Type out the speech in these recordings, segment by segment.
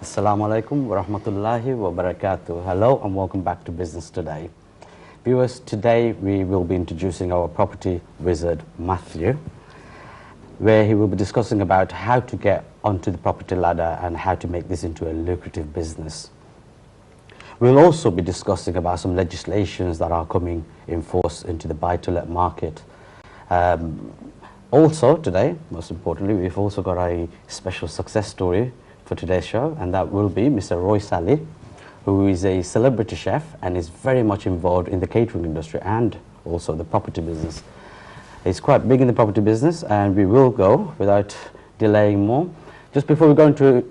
Assalamu alaikum wa rahmatullahi wa barakatuh. Hello and welcome back to Business Today. Viewers, today we will be introducing our property wizard, Mathew, where he will be discussing about how to get onto the property ladder and how to make this into a lucrative business. We'll also be discussing about some legislations that are coming in force into the buy-to-let market. Also today, most importantly, we've also got a special success story for today's show, and that will be Mr. Rois, who is a celebrity chef and is very much involved in the catering industry and also the property business. He's quite big in the property business, and we will go without delaying more. Just before we go onto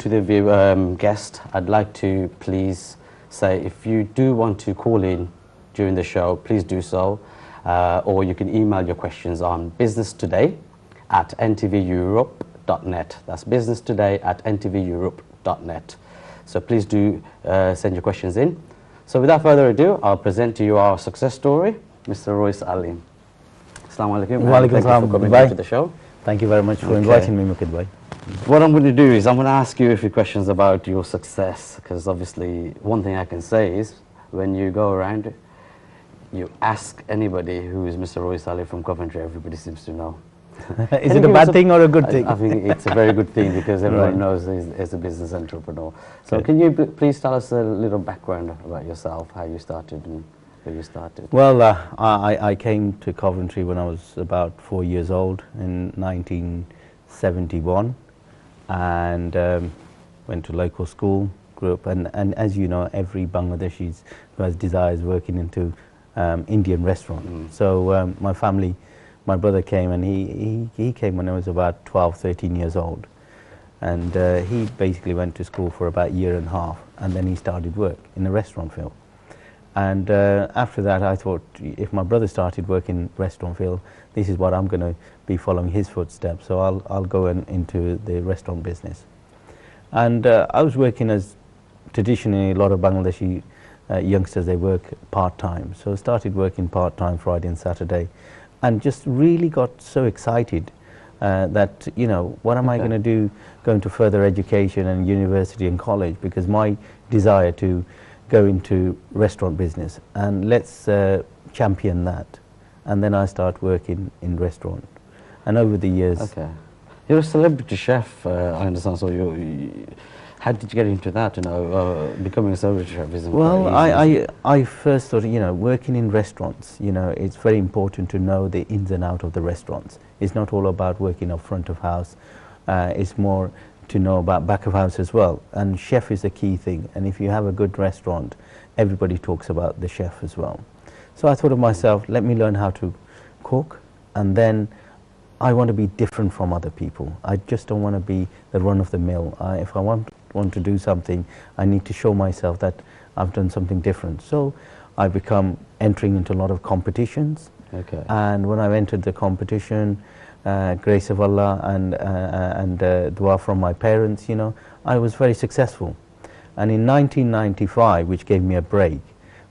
the guest, I'd like to please say if you do want to call in during the show, please do so, or you can email your questions on businesstoday@ntveurope.net. That's businesstoday@ntveurope.net. So please do send your questions in. So without further ado, I'll present to you our success story, Mr. Rois Ali. Assalamu alaikum. Thank you for coming to the show. Thank you very much for inviting me, Mukid bhai. What I'm going to do is I'm going to ask you a few questions about your success, because obviously one thing I can say is when you go around, you ask anybody who is Mr. Rois Ali from Coventry, everybody seems to know. Is it a bad thing or a good thing? I think it's a very good thing because everyone knows he's a business entrepreneur. So can you please tell us a little background about yourself, how you started and where you started? Well, I came to Coventry when I was about 4 years old in 1971 and went to local school, grew up, and as you know, every Bangladeshi who has desires working into Indian restaurant. So my brother came, and he came when I was about 12, 13 years old. And he basically went to school for about a year and a half, and then he started work in the restaurant field. And after that, I thought, if my brother started working in restaurant field, this is what I'm going to be following his footsteps. So I'll go into the restaurant business. And I was working as traditionally a lot of Bangladeshi youngsters, they work part-time. So I started working part-time Friday and Saturday, and just really got so excited that, you know, what am I going to do going to further education and university and college, because my desire to go into restaurant business, and let's champion that. And then I start working in restaurant, and over the years. Okay, you're a celebrity chef, I understand. So how did you get into that? You know, becoming a celebrity chef isn't well. I first thought, you know, working in restaurants, you know, it's very important to know the ins and outs of the restaurants. It's not all about working up front of house. It's more to know about back of house as well. And chef is a key thing. And if you have a good restaurant, everybody talks about the chef as well. So I thought of myself, let me learn how to cook, and then I want to be different from other people. I just don't want to be the run of the mill. If I want to do something, I need to show myself that I've done something different. So I become entering into a lot of competitions. Okay. And when I entered the competition, grace of Allah and dua from my parents, you know, I was very successful. And in 1995, which gave me a break,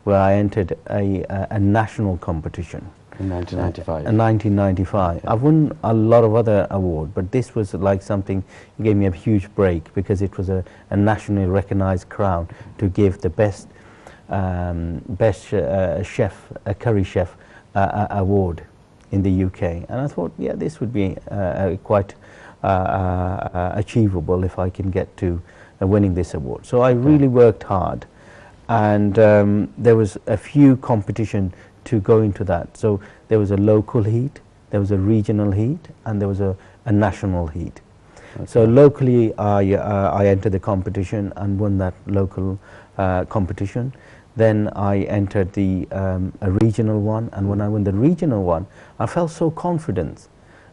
where I entered a national competition. In 1995? In 1995. Okay. I've won a lot of other awards, but this was like something, it gave me a huge break, because it was a nationally recognized crown to give the best chef, a curry chef award in the UK. And I thought, yeah, this would be quite achievable if I can get to winning this award. So I really worked hard, and there was a few competition to go into that. So there was a local heat, there was a regional heat, and there was a national heat. Okay. So locally, I entered the competition and won that local competition. Then I entered a regional one, and when I won the regional one, I felt so confident.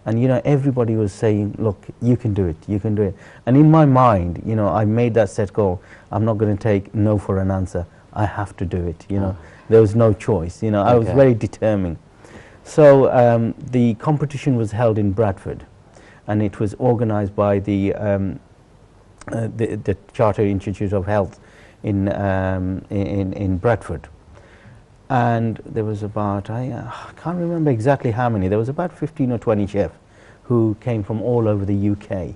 And you know, everybody was saying, look, you can do it, you can do it. And in my mind, you know, I made that set goal. I'm not going to take no for an answer. I have to do it, you know. There was no choice, you know. I was very determined. So the competition was held in Bradford, and it was organized by the Chartered Institute of Health in Bradford. And there was about, I can't remember exactly how many, there was about 15 or 20 chefs who came from all over the UK.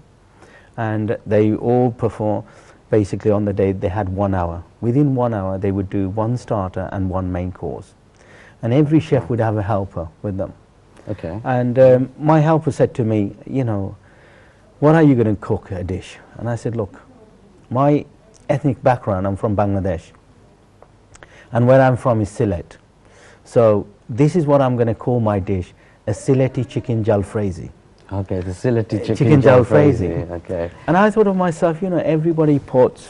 And they all perform, basically on the day they had 1 hour. Within 1 hour they would do 1 starter and 1 main course. And every chef would have a helper with them. Okay. And my helper said to me, you know, what are you going to cook a dish? And I said, look, my ethnic background, I'm from Bangladesh. And where I'm from is Sylhet. So this is what I'm going to call my dish, a Sylheti chicken jalfrezi. Okay, the Sylheti chicken jalfrezi. Okay. And I thought of myself, you know, everybody puts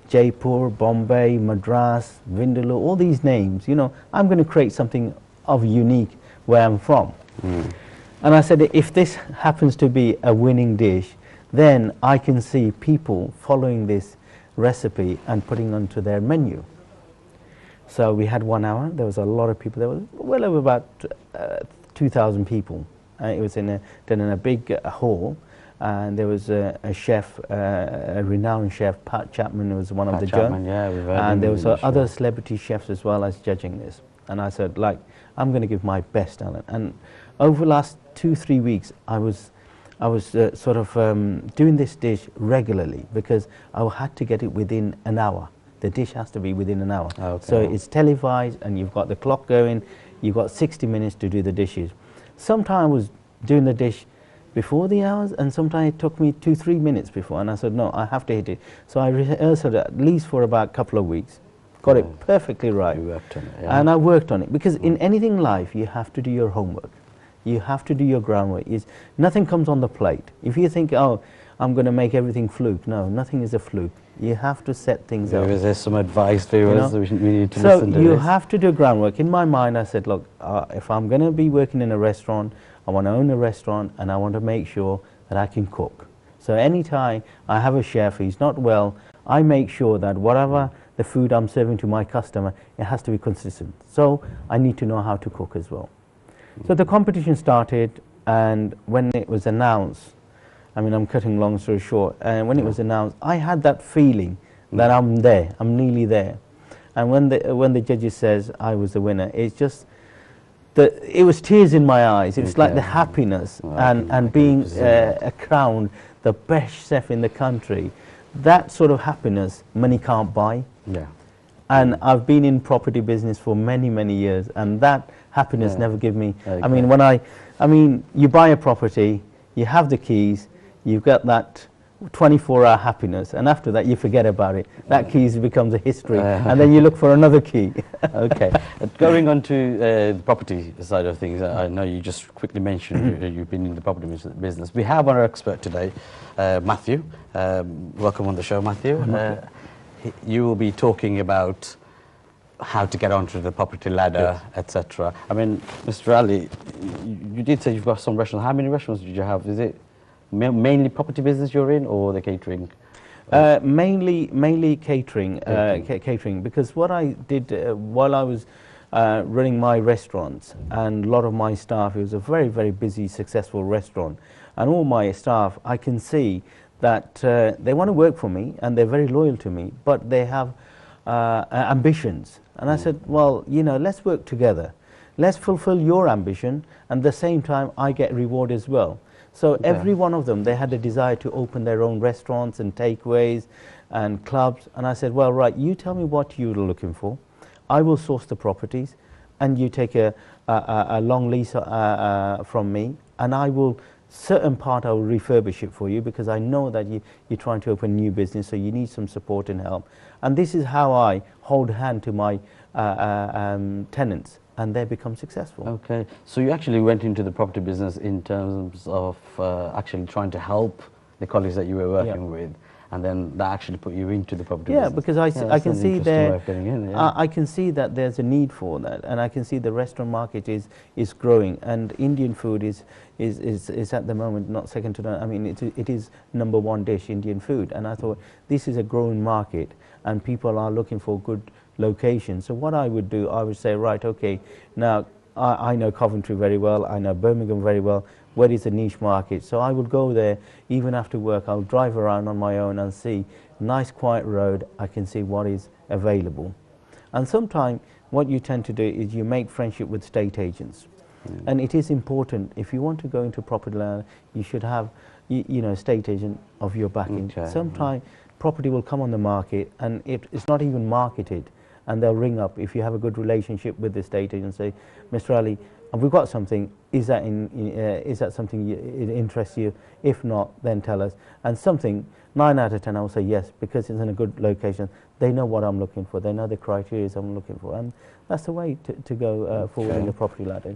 Jaipur, Bombay, Madras, Vindaloo, all these names, you know, I'm going to create something of unique where I'm from. And I said, if this happens to be a winning dish, then I can see people following this recipe and putting onto their menu. So we had 1 hour. There was a lot of people. There was well over about 2,000 people. It was done in a big hall, and there was a chef, a renowned chef, Pat Chapman, who was one of the judges. Yeah, we've heard and him there was in the other show. celebrity chefs as well as judging this. And I said, like, I'm going to give my best talent. And over the last 2-3 weeks, I was sort of doing this dish regularly because I had to get it within an hour. The dish has to be within an hour. Okay. So it's televised and you've got the clock going, you've got 60 minutes to do the dishes. Sometimes I was doing the dish before the hours and sometimes it took me 2-3 minutes before, and I said, no, I have to hit it. So I rehearsed it at least for about a couple of weeks. Got it perfectly right. You worked on it, yeah. And I worked on it because in anything in life you have to do your homework. You have to do your groundwork. Nothing comes on the plate. If you think, oh, I'm going to make everything fluke. No, nothing is a fluke. You have to set things up. There's some advice, viewers, we need to So listen to you this. have to do groundwork. In my mind, I said, look, if I'm going to be working in a restaurant, I want to own a restaurant and I want to make sure that I can cook. So anytime I have a chef who's not well, I make sure that whatever the food I'm serving to my customer, it has to be consistent. So I need to know how to cook as well. So the competition started, and when it was announced, I mean, I'm cutting long story short, and when it was announced, I had that feeling that I'm there, I'm nearly there. And when the judges says I was the winner, it's just, it was tears in my eyes. It's like the happiness and being crowned the best chef in the country. That sort of happiness money can't buy. Yeah. And I've been in property business for many, many years, and that happiness never give me. I mean, you buy a property, you have the keys, you've got that 24-hour happiness, and after that you forget about it. That key becomes a history, and then you look for another key. Okay. Going on to the property side of things, I know you just quickly mentioned you've been in the property business. We have our expert today, Mathew. Welcome on the show, Mathew. You will be talking about how to get onto the property ladder, etc. I mean, Mr. Ali, you did say you've got some restaurants. How many restaurants did you have? Is it mainly property business you're in, or the catering? Mainly catering, catering. Because what I did while I was running my restaurants, and a lot of my staff, it was a very, very busy, successful restaurant, and all my staff, I can see that they want to work for me and they're very loyal to me, but they have ambitions. And I said, well, you know, let's work together. Let's fulfill your ambition, and at the same time I get reward as well. So every one of them, they had a desire to open their own restaurants and takeaways and clubs. And I said, well, right, you tell me what you're looking for. I will source the properties, and you take a long lease from me, and I will, certain part I will refurbish it for you, because I know that you're trying to open a new business, so you need some support and help. And this is how I hold hand to my tenants, and they become successful. Okay, so you actually went into the property business in terms of actually trying to help the colleagues that you were working with, and then that actually put you into the property business. Because I can see there, I can see that there's a need for that, and I can see the restaurant market is growing, and Indian food is at the moment not second to none. I mean, it is #1 dish, Indian food, and I thought this is a growing market, and people are looking for good locations. So what I would do, I would say, right, okay, now I know Coventry very well, I know Birmingham very well. Where is the niche market? So I would go there, even after work, I'll drive around on my own and see nice quiet road, I can see what is available. And sometimes what you tend to do is you make friendship with estate agents. And it is important, if you want to go into property land, you should have, you know, estate agent of your backing. Sometimes property will come on the market and it's not even marketed, and they'll ring up if you have a good relationship with the estate agent and say, Mr. Ali, we've got something, is that something it interests you? If not, then tell us. And something, 9 out of 10 I will say yes, because it's in a good location. They know what I'm looking for, they know the criteria I'm looking for, and that's the way to go forward in the property ladder.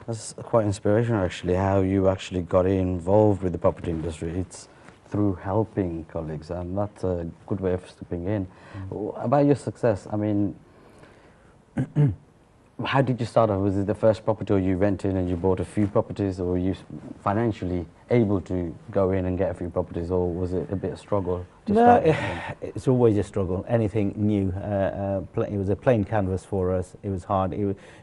That's quite inspirational actually, how you actually got involved with the property industry. It's through helping colleagues, and that's a good way of stepping in. About your success, I mean, how did you start off? Was it the first property, or you went in and you bought a few properties, or were you financially able to go in and get a few properties, or was it a bit of a struggle to start? It's always a struggle, anything new. It was a plain canvas for us, it was hard.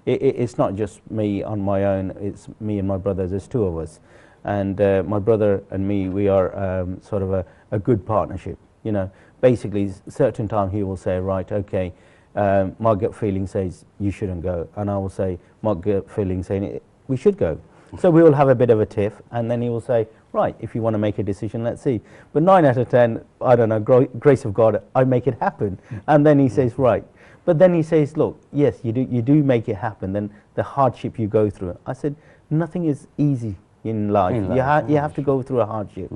It's not just me on my own, it's me and my brother, there's 2 of us. And my brother and me, we are sort of a good partnership, you know. Basically, certain time he will say, right, okay, my gut feeling says you shouldn't go, and I will say my gut feeling saying we should go. So we will have a bit of a tiff, and then he will say, right, if you want to make a decision, let's see. But 9 out of 10, I don't know, grace of God, I make it happen. And then he says, right. But then he says, look, yes, you do make it happen, then the hardship you go through. I said, nothing is easy in life. You have to go through a hardship.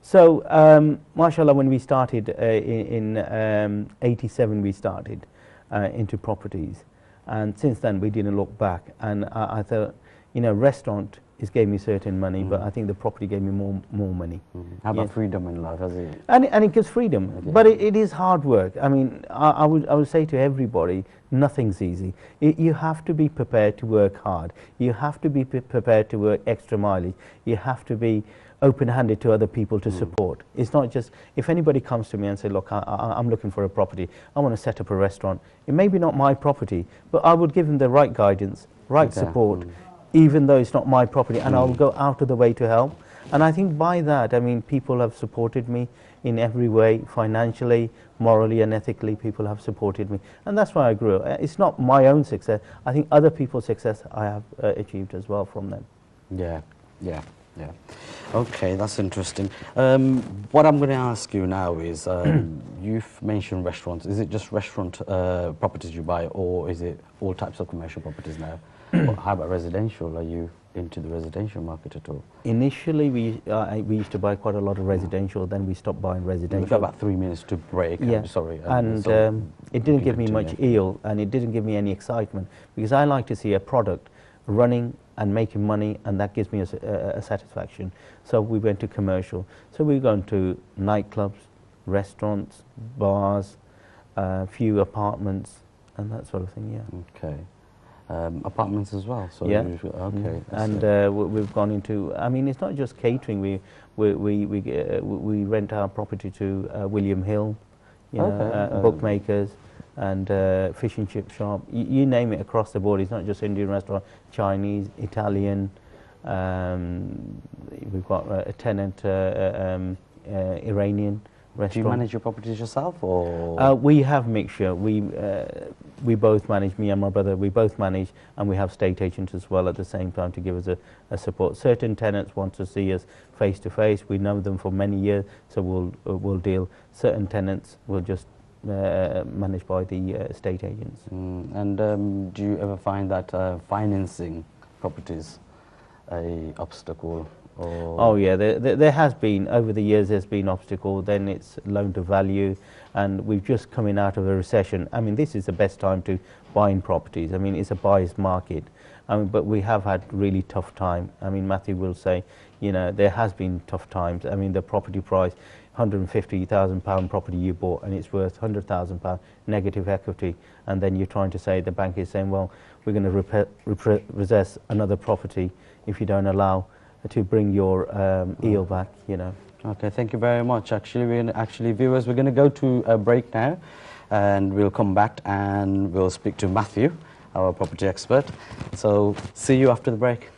So, mashallah, when we started in 87, we started into properties, and since then we didn't look back. And I thought, you know, restaurant gave me certain money, but I think the property gave me more money. How about freedom in life? Has it? And it gives freedom, but it is hard work. I mean, I would say to everybody, nothing's easy. You have to be prepared to work hard. You have to be prepared to work extra mileage. You have to be open-handed to other people to support. It's not just, if anybody comes to me and say, look, I'm looking for a property, I want to set up a restaurant. It may be not my property, but I would give them the right guidance, right support, even though it's not my property, and I'll go out of the way to help. And I think by that, I mean, people have supported me in every way, financially, morally and ethically. People have supported me, and that's why I grew. It's not my own success. I think other people's success I have achieved as well from them. Yeah. Okay, that's interesting. What I'm going to ask you now is, you've mentioned restaurants. Is it just restaurant properties you buy, or is it all types of commercial properties now? How about residential? Are you into the residential market at all? Initially, we used to buy quite a lot of residential. Then we stopped buying residential. We've got about 3 minutes to break. Yeah. I'm sorry. And it didn't give me much eel, and it didn't give me any excitement, because I like to see a product running and making money, and that gives me a satisfaction. So we went to commercial. So we've gone to nightclubs, restaurants, bars, a few apartments, and that sort of thing. Yeah. Okay. Apartments as well. So yeah. Okay. And we've gone into. I mean, it's not just catering. We rent our property to William Hill, you know, bookmakers, and fish and chip shop. You name it, across the board. It's not just Indian restaurant, Chinese, Italian. We've got a tenant, Iranian restaurant. Do you manage your properties yourself, or? We have mixture. We both manage, me and my brother, we both manage, and we have state agents as well at the same time to give us a support. Certain tenants want to see us face to face. We know them for many years, so we'll deal. Certain tenants will just managed by the estate agents. And do you ever find that financing properties a obstacle? Or? Oh yeah, there has been, over the years there's been obstacle. Then it's loan to value, and we've just coming out of a recession. I mean, this is the best time to buy in properties. I mean, it's a buyer's market. I mean, but we have had really tough time. I mean, Mathew will say, you know, there has been tough times. I mean, the property price, £150,000 property you bought, and it's worth £100,000 negative equity, and then you're trying to say, the bank is saying, well, we're going to repossess another property if you don't allow to bring your EL back, you know. Okay, thank you very much. Actually, viewers, we're going to go to a break now, and we'll come back and we'll speak to Mathew, our property expert. So, see you after the break.